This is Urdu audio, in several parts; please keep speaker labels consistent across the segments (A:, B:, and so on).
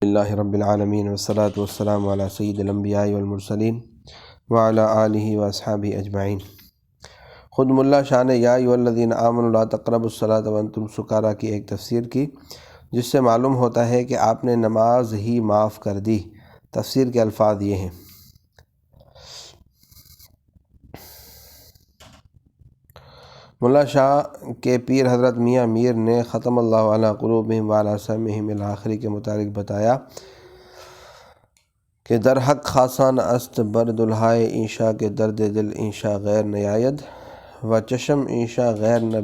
A: اللہ رب العالمین والصلاة والسلام علی سید الانبیاء والمرسلین وعلی آلہ واصحابہ اجمعین۔ خود ملا شاہ نے یا ایھا الذین آمنوا لا تقربوا الصلاۃ وانتم سکاریٰ کی ایک تفسیر کی، جس سے معلوم ہوتا ہے کہ آپ نے نماز ہی معاف کر دی۔ تفسیر کے الفاظ یہ ہیں: ملا شاہ کے پیر حضرت میاں میر نے ختم اللہ علی قلوبہم وعلی سمعہم الی آخر کے متعلق بتایا کہ در حق خاصان است بر دلہائے اینشا کے درد دل اینشا غیر نیاید و چشم اینشا غیر نہ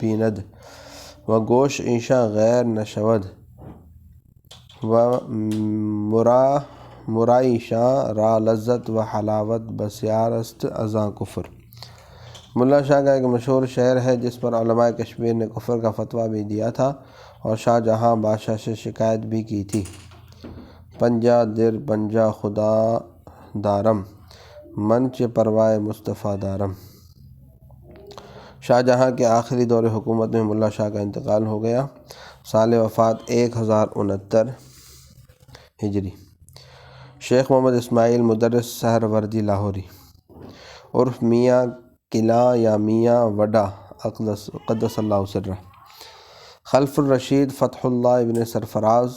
A: بیند و گوش اینشا غیر نہ شود و مرائیشاں را لذت و حلاوت بسیار است ازاں کفر۔ ملا شاہ کا ایک مشہور شعر ہے جس پر علماء کشمیر نے کفر کا فتویٰ بھی دیا تھا اور شاہ جہاں بادشاہ سے شکایت بھی کی تھی: پنجا در پنجا خدا دارم منچ پروائے مصطفیٰ دارم۔ شاہ جہاں کے آخری دور حکومت میں ملا شاہ کا انتقال ہو گیا۔ سال وفات 1069 ہجری۔ شیخ محمد اسماعیل مدرس سہروردی لاہوری عرف میاں قلعہ یا میاں وڈا قدس اللہ سرہ، خلف الرشید فتح اللہ ابن سرفراز،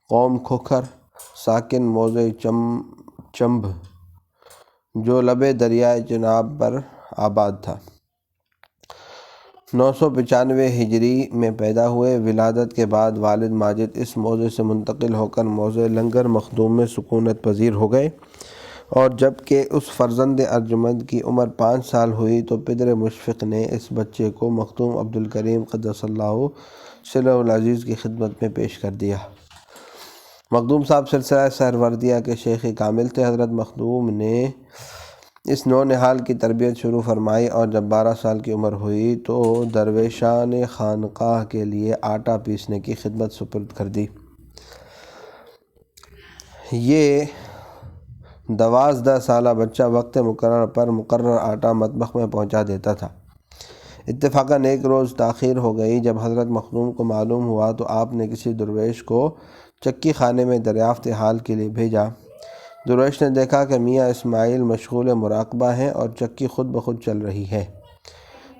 A: قوم کھوکھر، ساکن موضع چمبھ جو لبِ دریائے چناب پر آباد تھا۔ 995 ہجری میں پیدا ہوئے۔ ولادت کے بعد والد ماجد اس موضع سے منتقل ہو کر موضع لنگر مخدوم میں سکونت پذیر ہو گئے، اور جب کہ اس فرزند ارجمند کی عمر 5 سال ہوئی تو پدر مشفق نے اس بچے کو مخدوم عبدالکریم قدس اللہ سرہ العزیز کی خدمت میں پیش کر دیا۔ مخدوم صاحب سلسلہ سہروردیہ کے شیخ کامل تھے۔ حضرت مخدوم نے اس نونہال کی تربیت شروع فرمائی، اور جب 12 سال کی عمر ہوئی تو درویشان خانقاہ کے لیے آٹا پیسنے کی خدمت سپرد کر دی۔ یہ 12 سالہ بچہ وقت مقرر پر مقرر آٹا مطبخ میں پہنچا دیتا تھا۔ اتفاقاً ایک روز تاخیر ہو گئی۔ جب حضرت مخدوم کو معلوم ہوا تو آپ نے کسی درویش کو چکی خانے میں دریافت حال کے لیے بھیجا۔ درویش نے دیکھا کہ میاں اسماعیل مشغول مراقبہ ہیں اور چکی خود بخود چل رہی ہے۔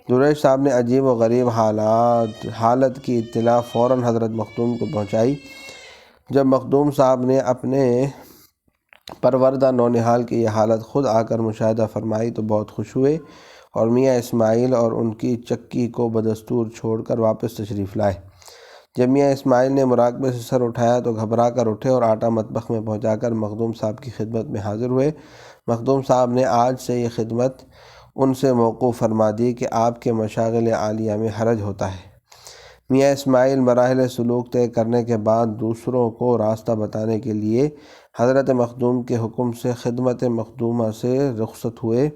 A: درویش صاحب نے عجیب و غریب حالت کی اطلاع فوراً حضرت مخدوم کو پہنچائی۔ جب مخدوم صاحب نے اپنے پروردہ نونہال کی یہ حالت خود آ کر مشاہدہ فرمائی تو بہت خوش ہوئے، اور میاں اسماعیل اور ان کی چکی کو بدستور چھوڑ کر واپس تشریف لائے۔ جب میاں اسماعیل نے مراقبے سے سر اٹھایا تو گھبرا کر اٹھے اور آٹا مطبخ میں پہنچا کر مخدوم صاحب کی خدمت میں حاضر ہوئے۔ مخدوم صاحب نے آج سے یہ خدمت ان سے موقوف فرما دی کہ آپ کے مشاغل عالیہ میں حرج ہوتا ہے۔ میاں اسماعیل مراحل سلوک طے کرنے کے بعد دوسروں کو راستہ بتانے کے لیے حضرت مخدوم کے حکم سے خدمت مخدومہ سے رخصت ہوئے،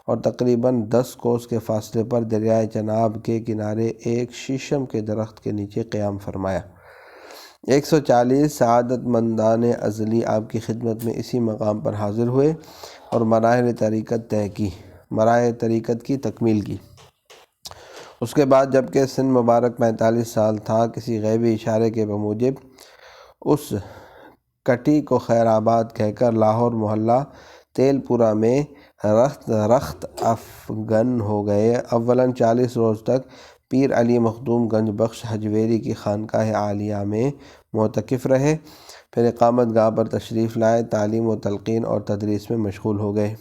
A: اور تقریباً 10 کوس کے فاصلے پر دریائے چناب کے کنارے ایک شیشم کے درخت کے نیچے قیام فرمایا۔ 140 سعادت مندان ازلی آپ کی خدمت میں اسی مقام پر حاضر ہوئے اور مراحل طریقت کی تکمیل کی۔ اس کے بعد جب کہ سن مبارک 45 سال تھا، کسی غیبی اشارے کے بموجب اس کٹی کو خیر آباد کہہ کر لاہور محلہ تیل پورہ میں رخت افغن ہو گئے۔ اولاً 40 روز تک پیر علی مخدوم گنج بخش حجویری کی خانقاہ عالیہ میں معتکف رہے، پھر اقامت گاہ پر تشریف لائے، تعلیم و تلقین اور تدریس میں مشغول ہو گئے۔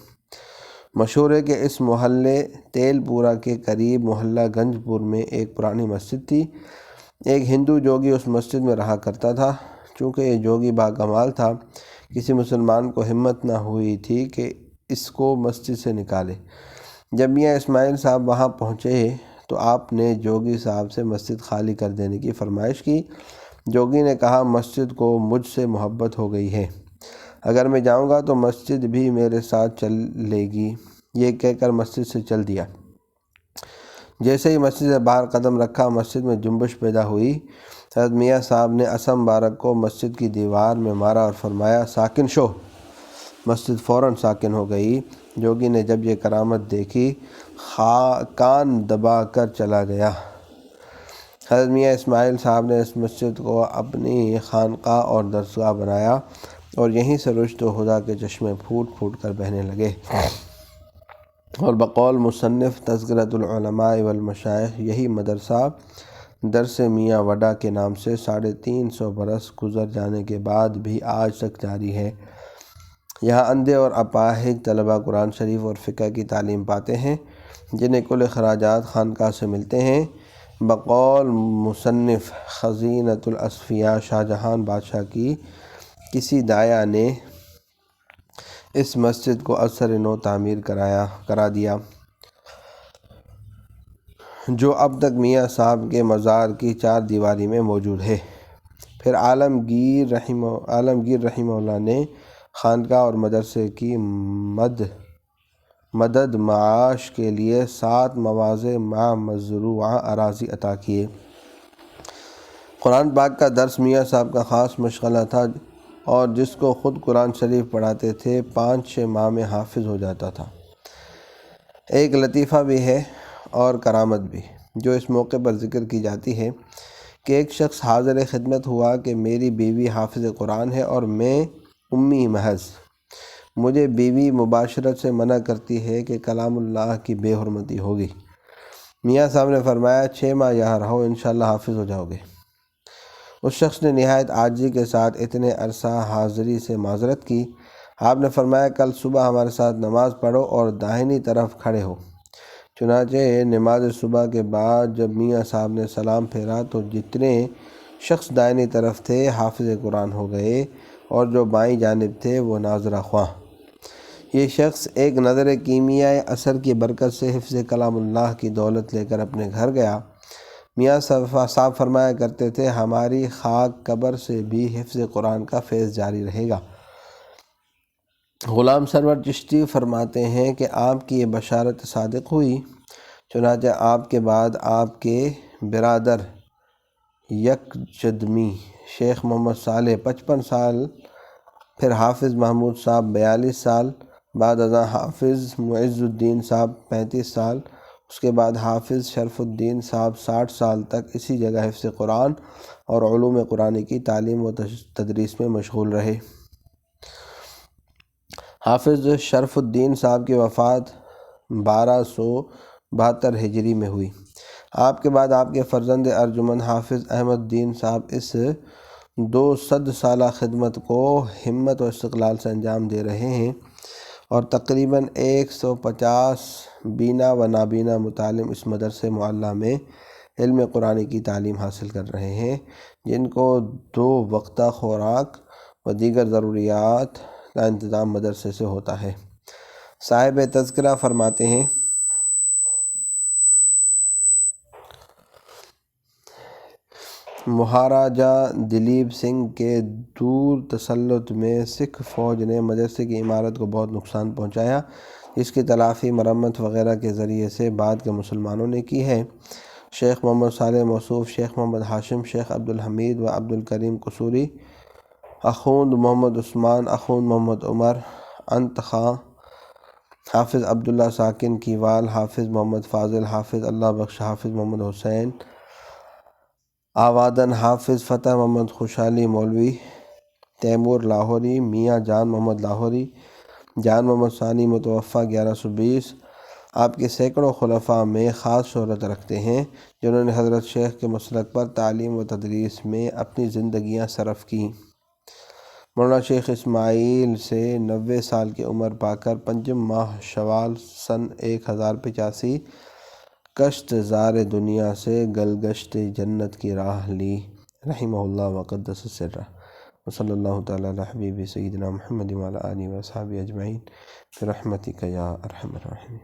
A: مشہور ہے کہ اس محلے تیل پورہ کے قریب محلہ گنج پور میں ایک پرانی مسجد تھی۔ ایک ہندو جوگی اس مسجد میں رہا کرتا تھا۔ چونکہ یہ جوگی باکمال تھا، کسی مسلمان کو ہمت نہ ہوئی تھی کہ اس کو مسجد سے نکالے۔ جب میاں اسماعیل صاحب وہاں پہنچے تو آپ نے جوگی صاحب سے مسجد خالی کر دینے کی فرمائش کی۔ جوگی نے کہا، مسجد کو مجھ سے محبت ہو گئی ہے، اگر میں جاؤں گا تو مسجد بھی میرے ساتھ چل لے گی۔ یہ کہہ کر مسجد سے چل دیا۔ جیسے ہی مسجد سے باہر قدم رکھا، مسجد میں جنبش پیدا ہوئی۔ حضرت میاں صاحب نے عصا مبارک کو مسجد کی دیوار میں مارا اور فرمایا، ساکن شو۔ مسجد فوراً ساکن ہو گئی۔ جوگی نے جب یہ کرامت دیکھی، کان دبا کر چلا گیا۔ حضرت میاں اسماعیل صاحب نے اس مسجد کو اپنی خانقاہ اور درسگاہ بنایا اور یہیں سے رشد و ہدیٰ کے چشمے پھوٹ پھوٹ کر بہنے لگے، اور بقول مصنف تذکرۃ العلماء والمشائخ یہی مدرسہ درس میاں وڈا کے نام سے 350 برس گزر جانے کے بعد بھی آج تک جاری ہے۔ یہاں اندھے اور اپاہج طلبہ قرآن شریف اور فقہ کی تعلیم پاتے ہیں، جنہیں کل اخراجات خانقاہ سے ملتے ہیں۔ بقول مصنف خزینۃ الاصفیاء، شاہ جہان بادشاہ کی کسی داعیہ نے اس مسجد کو ازسر نو تعمیر کرا دیا، جو اب تک میاں صاحب کے مزار کی 4 دیواری میں موجود ہے۔ پھر عالمگیر رحمہ اللہ نے خانقاہ اور مدرسے کی مدد معاش کے لیے 7 مواضع مع مزروعہ اراضی عطا کیے۔ قرآن پاک کا درس میاں صاحب کا خاص مشغلہ تھا، اور جس کو خود قرآن شریف پڑھاتے تھے 5-6 ماہ میں حافظ ہو جاتا تھا۔ ایک لطیفہ بھی ہے اور کرامت بھی، جو اس موقع پر ذکر کی جاتی ہے کہ ایک شخص حاضر خدمت ہوا کہ میری بیوی حافظ قرآن ہے اور میں امی محض، مجھے بیوی مباشرت سے منع کرتی ہے کہ کلام اللہ کی بے حرمتی ہوگی۔ میاں صاحب نے فرمایا 6 ماہ یہاں رہو، انشاءاللہ حافظ ہو جاؤ گے۔ اس شخص نے نہایت عاجزی کے ساتھ اتنے عرصہ حاضری سے معذرت کی۔ آپ نے فرمایا کل صبح ہمارے ساتھ نماز پڑھو اور داہنی طرف کھڑے ہو۔ چنانچہ نماز صبح کے بعد جب میاں صاحب نے سلام پھیرا تو جتنے شخص دائنی طرف تھے حافظ قرآن ہو گئے، اور جو بائیں جانب تھے وہ ناظرہ خواہ۔ یہ شخص ایک نظر کیمیائے اثر کی برکت سے حفظ کلام اللہ کی دولت لے کر اپنے گھر گیا۔ میاں صاحب فرمایا کرتے تھے ہماری خاک قبر سے بھی حفظ قرآن کا فیض جاری رہے گا۔ غلام سرور چشتی فرماتے ہیں کہ آپ کی یہ بشارت صادق ہوئی، چنانچہ آپ کے بعد آپ کے برادر یکجدمی شیخ محمد صالح 55 سال، پھر حافظ محمود صاحب 42 سال، بعد ازاں حافظ معز الدین صاحب 35 سال، اس کے بعد حافظ شرف الدین صاحب 60 سال تک اسی جگہ حفظ قرآن اور علوم قرآن کی تعلیم و تدریس میں مشغول رہے۔ حافظ شرف الدین صاحب کی وفات 1272 ہجری میں ہوئی۔ آپ کے بعد آپ کے فرزند ارجمند حافظ احمد الدین صاحب اس 200 سالہ خدمت کو ہمت و استقلال سے انجام دے رہے ہیں، اور تقریباً 150 بینا و نابینا متعلم اس مدرسے معلیٰ میں علم قرآن کی تعلیم حاصل کر رہے ہیں، جن کو 2 وقتہ خوراک و دیگر ضروریات کا انتظام مدرسے سے ہوتا ہے۔ صاحب تذکرہ فرماتے ہیں مہاراجہ دلیپ سنگھ کے دور تسلط میں سکھ فوج نے مدرسے کی عمارت کو بہت نقصان پہنچایا، جس کی تلافی مرمت وغیرہ کے ذریعے سے بعد کے مسلمانوں نے کی ہے۔ شیخ محمد صالح موصوف، شیخ محمد ہاشم، شیخ عبدالحمید و عبدالکریم قصوری، اخوند محمد عثمان، اخوند محمد عمر انتخاں، حافظ عبداللہ ساکن کیوال، حافظ محمد فاضل، حافظ اللہ بخش، حافظ محمد حسین آوادن، حافظ فتح محمد خوشحالی مولوی، تیمور لاہوری، میاں جان محمد لاہوری، جان محمد ثانی متوفی 1120 آپ کے سینکڑوں خلفاء میں خاص شہرت رکھتے ہیں، جنہوں نے حضرت شیخ کے مسلک پر تعلیم و تدریس میں اپنی زندگیاں صرف کیں۔ مولانا شیخ اسماعیل سے 90 سال کی عمر پا کر 5 ماہ شوال سن 1085 کشت زار دنیا سے گلگشت جنت کی راہ لی، رحمہ اللہ وقدس سرہ، وصلی اللہ تعالی علی حبیب سیدنا محمد وعلی آلہ و اصحابہ اجمعین برحمتک یا ارحم الراحمین۔